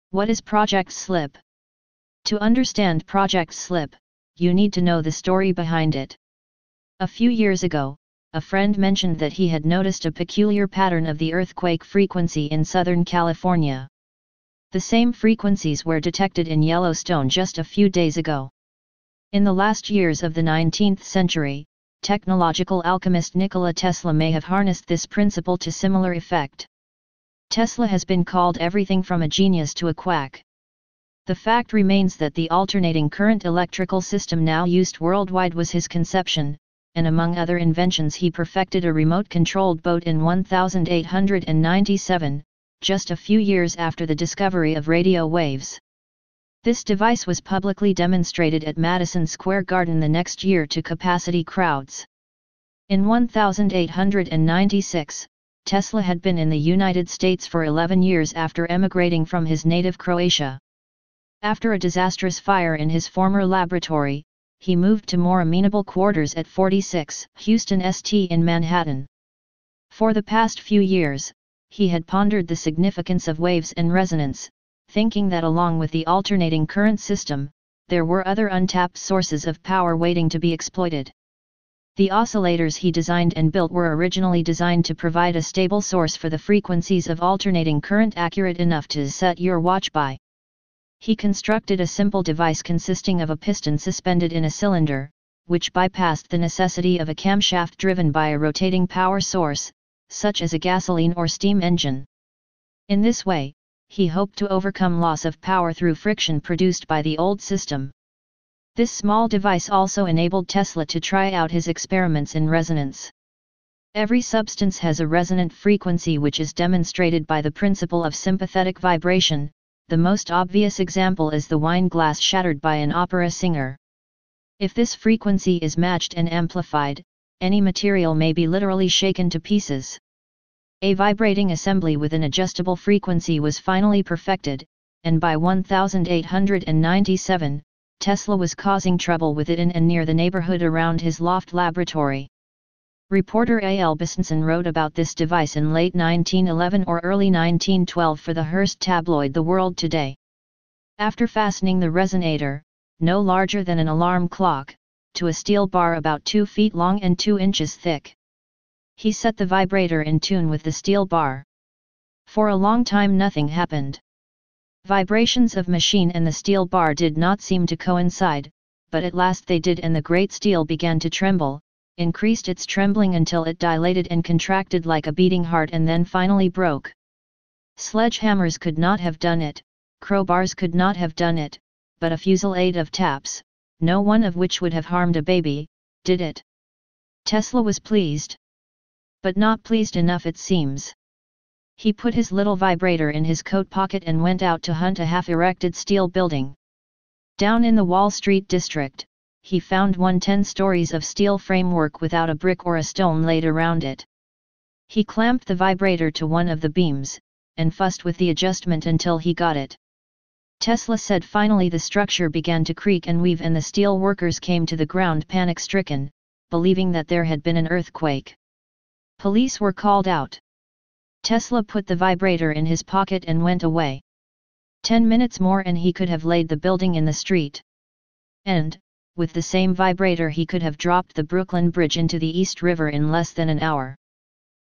What is Project Slip? To understand Project Slip, you need to know the story behind it. A few years ago, a friend mentioned that he had noticed a peculiar pattern of the earthquake frequency in Southern California. The same frequencies were detected in Yellowstone just a few days ago. In the last years of the 19th century, technological alchemist Nikola Tesla may have harnessed this principle to similar effect. Tesla has been called everything from a genius to a quack. The fact remains that the alternating current electrical system now used worldwide was his conception, and among other inventions he perfected a remote-controlled boat in 1897, just a few years after the discovery of radio waves. This device was publicly demonstrated at Madison Square Garden the next year to capacity crowds. In 1896, Tesla had been in the United States for 11 years after emigrating from his native Croatia. After a disastrous fire in his former laboratory, he moved to more amenable quarters at 46 Houston St. in Manhattan. For the past few years, he had pondered the significance of waves and resonance, thinking that along with the alternating current system, there were other untapped sources of power waiting to be exploited. The oscillators he designed and built were originally designed to provide a stable source for the frequencies of alternating current accurate enough to set your watch by. He constructed a simple device consisting of a piston suspended in a cylinder, which bypassed the necessity of a camshaft driven by a rotating power source, such as a gasoline or steam engine. In this way, he hoped to overcome loss of power through friction produced by the old system. This small device also enabled Tesla to try out his experiments in resonance. Every substance has a resonant frequency which is demonstrated by the principle of sympathetic vibration. The most obvious example is the wine glass shattered by an opera singer. If this frequency is matched and amplified, any material may be literally shaken to pieces. A vibrating assembly with an adjustable frequency was finally perfected, and by 1897, Tesla was causing trouble with it in and near the neighborhood around his loft laboratory. Reporter A.L. Bisonson wrote about this device in late 1911 or early 1912 for the Hearst tabloid The World Today. After fastening the resonator, no larger than an alarm clock, to a steel bar about 2 feet long and 2 inches thick, he set the vibrator in tune with the steel bar. For a long time nothing happened. Vibrations of machine and the steel bar did not seem to coincide, but at last they did, and the great steel began to tremble, increased its trembling until it dilated and contracted like a beating heart and then finally broke. Sledgehammers could not have done it, crowbars could not have done it, but a fusillade of taps, no one of which would have harmed a baby, did it. Tesla was pleased. But not pleased enough, it seems. He put his little vibrator in his coat pocket and went out to hunt a half-erected steel building. Down in the Wall Street district, he found one 10 stories of steel framework without a brick or a stone laid around it. He clamped the vibrator to one of the beams, and fussed with the adjustment until he got it. Tesla said finally the structure began to creak and weave, and the steel workers came to the ground panic-stricken, believing that there had been an earthquake. Police were called out. Tesla put the vibrator in his pocket and went away. 10 minutes more and he could have laid the building in the street. And, with the same vibrator, he could have dropped the Brooklyn Bridge into the East River in less than an hour.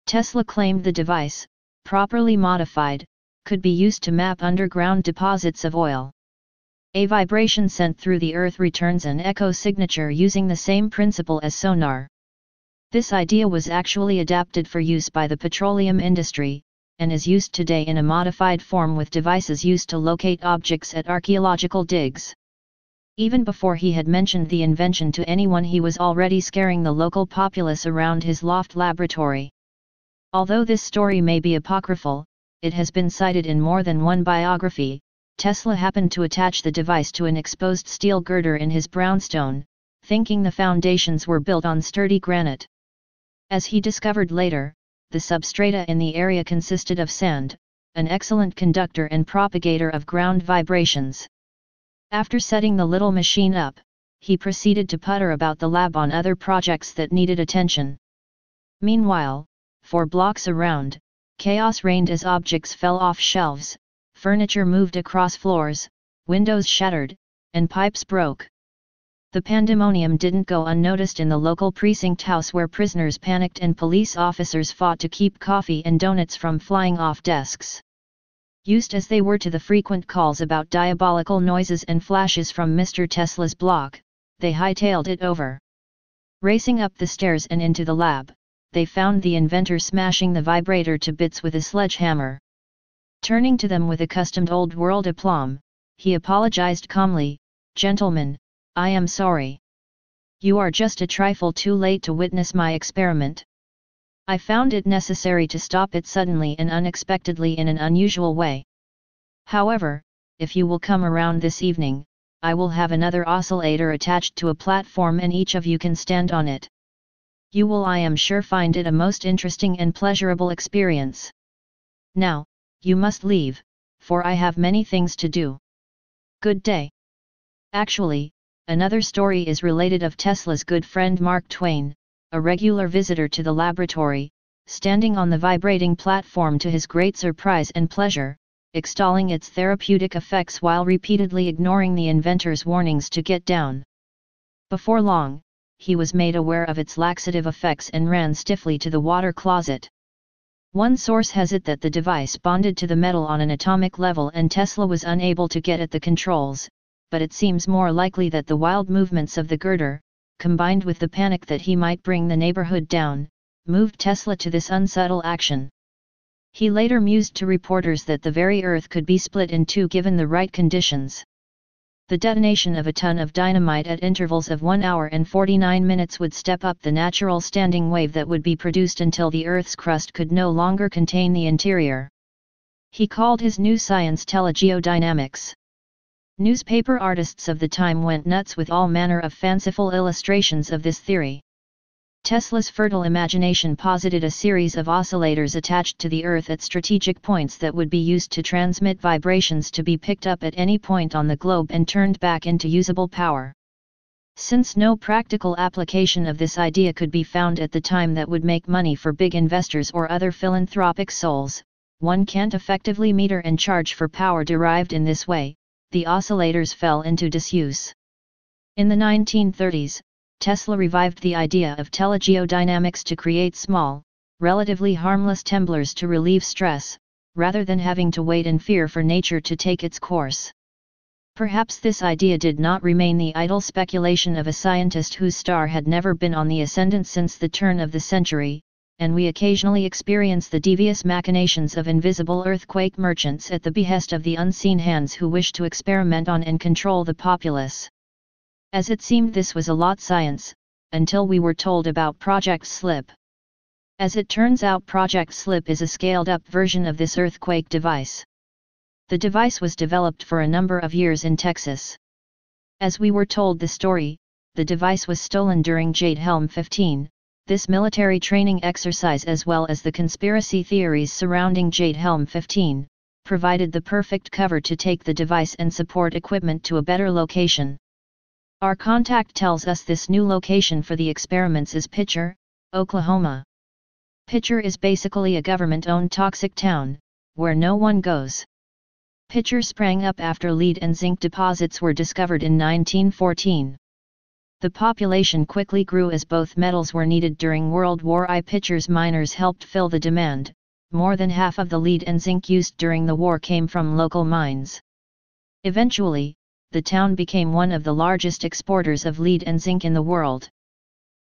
Tesla claimed the device, properly modified, could be used to map underground deposits of oil. A vibration sent through the earth returns an echo signature using the same principle as sonar. This idea was actually adapted for use by the petroleum industry, and is used today in a modified form with devices used to locate objects at archaeological digs. Even before he had mentioned the invention to anyone, he was already scaring the local populace around his loft laboratory. Although this story may be apocryphal, it has been cited in more than one biography. Tesla happened to attach the device to an exposed steel girder in his brownstone, thinking the foundations were built on sturdy granite. As he discovered later, the substrata in the area consisted of sand, an excellent conductor and propagator of ground vibrations. After setting the little machine up, he proceeded to putter about the lab on other projects that needed attention. Meanwhile, for blocks around, chaos reigned as objects fell off shelves, furniture moved across floors, windows shattered, and pipes broke. The pandemonium didn't go unnoticed in the local precinct house where prisoners panicked and police officers fought to keep coffee and donuts from flying off desks. Used as they were to the frequent calls about diabolical noises and flashes from Mr. Tesla's block, they hightailed it over. Racing up the stairs and into the lab, they found the inventor smashing the vibrator to bits with a sledgehammer. Turning to them with accustomed old-world aplomb, he apologized calmly, "Gentlemen, I am sorry. You are just a trifle too late to witness my experiment. I found it necessary to stop it suddenly and unexpectedly in an unusual way. However, if you will come around this evening, I will have another oscillator attached to a platform and each of you can stand on it. You will, I am sure, find it a most interesting and pleasurable experience. Now, you must leave, for I have many things to do. Good day." Actually, another story is related of Tesla's good friend Mark Twain, a regular visitor to the laboratory, standing on the vibrating platform to his great surprise and pleasure, extolling its therapeutic effects while repeatedly ignoring the inventor's warnings to get down. Before long, he was made aware of its laxative effects and ran stiffly to the water closet. One source has it that the device bonded to the metal on an atomic level and Tesla was unable to get at the controls, but it seems more likely that the wild movements of the girder, combined with the panic that he might bring the neighborhood down, moved Tesla to this unsubtle action. He later mused to reporters that the very Earth could be split in two given the right conditions. The detonation of a ton of dynamite at intervals of 1 hour and 49 minutes would step up the natural standing wave that would be produced until the Earth's crust could no longer contain the interior. He called his new science telegeodynamics. Newspaper artists of the time went nuts with all manner of fanciful illustrations of this theory. Tesla's fertile imagination posited a series of oscillators attached to the Earth at strategic points that would be used to transmit vibrations to be picked up at any point on the globe and turned back into usable power. Since no practical application of this idea could be found at the time that would make money for big investors or other philanthropic souls, one can't effectively meter and charge for power derived in this way. The oscillators fell into disuse. In the 1930s, Tesla revived the idea of telegeodynamics to create small, relatively harmless tumblers to relieve stress, rather than having to wait in fear for nature to take its course. Perhaps this idea did not remain the idle speculation of a scientist whose star had never been on the ascendant since the turn of the century, and we occasionally experience the devious machinations of invisible earthquake merchants at the behest of the unseen hands who wish to experiment on and control the populace. As it seemed, this was a lot science, until we were told about Project Slip. As it turns out, Project Slip is a scaled-up version of this earthquake device. The device was developed for a number of years in Texas. As we were told the story, the device was stolen during Jade Helm 15, this military training exercise, as well as the conspiracy theories surrounding Jade Helm 15, provided the perfect cover to take the device and support equipment to a better location. Our contact tells us this new location for the experiments is Picher, Oklahoma. Picher is basically a government-owned toxic town, where no one goes. Picher sprang up after lead and zinc deposits were discovered in 1914. The population quickly grew as both metals were needed during World War I. Picher's miners helped fill the demand. More than half of the lead and zinc used during the war came from local mines. Eventually, the town became one of the largest exporters of lead and zinc in the world.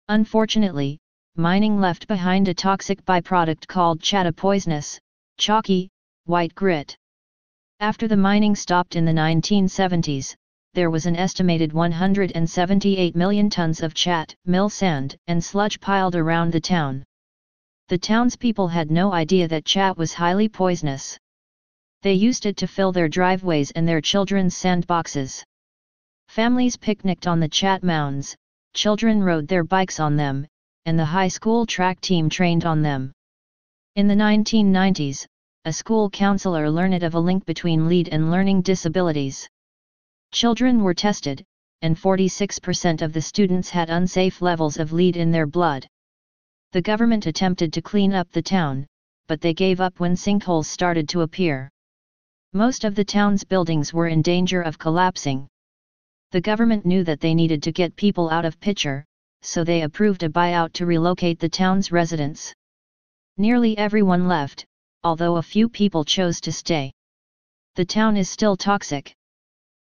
Unfortunately, mining left behind a toxic byproduct called chatta poisonous, chalky, white grit. After the mining stopped in the 1970s, there was an estimated 178 million tons of chat, mill sand, and sludge piled around the town. The townspeople had no idea that chat was highly poisonous. They used it to fill their driveways and their children's sandboxes. Families picnicked on the chat mounds, children rode their bikes on them, and the high school track team trained on them. In the 1990s, a school counselor learned of a link between lead and learning disabilities. Children were tested, and 46% of the students had unsafe levels of lead in their blood. The government attempted to clean up the town, but they gave up when sinkholes started to appear. Most of the town's buildings were in danger of collapsing. The government knew that they needed to get people out of Picher, so they approved a buyout to relocate the town's residents. Nearly everyone left, although a few people chose to stay. The town is still toxic.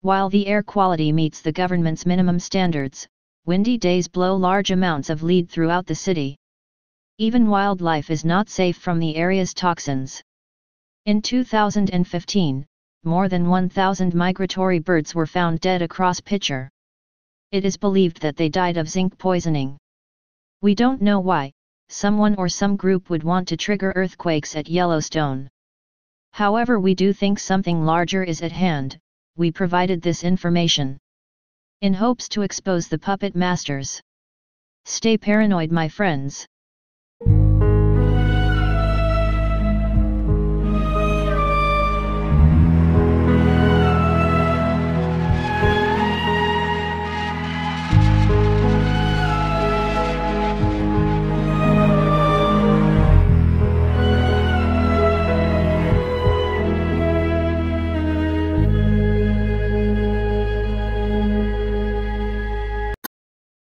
While the air quality meets the government's minimum standards, windy days blow large amounts of lead throughout the city. Even wildlife is not safe from the area's toxins. In 2015, more than 1,000 migratory birds were found dead across Picher. It is believed that they died of zinc poisoning. We don't know why, someone or some group would want to trigger earthquakes at Yellowstone. However, we do think something larger is at hand. We provided this information in hopes to expose the puppet masters. Stay paranoid, my friends.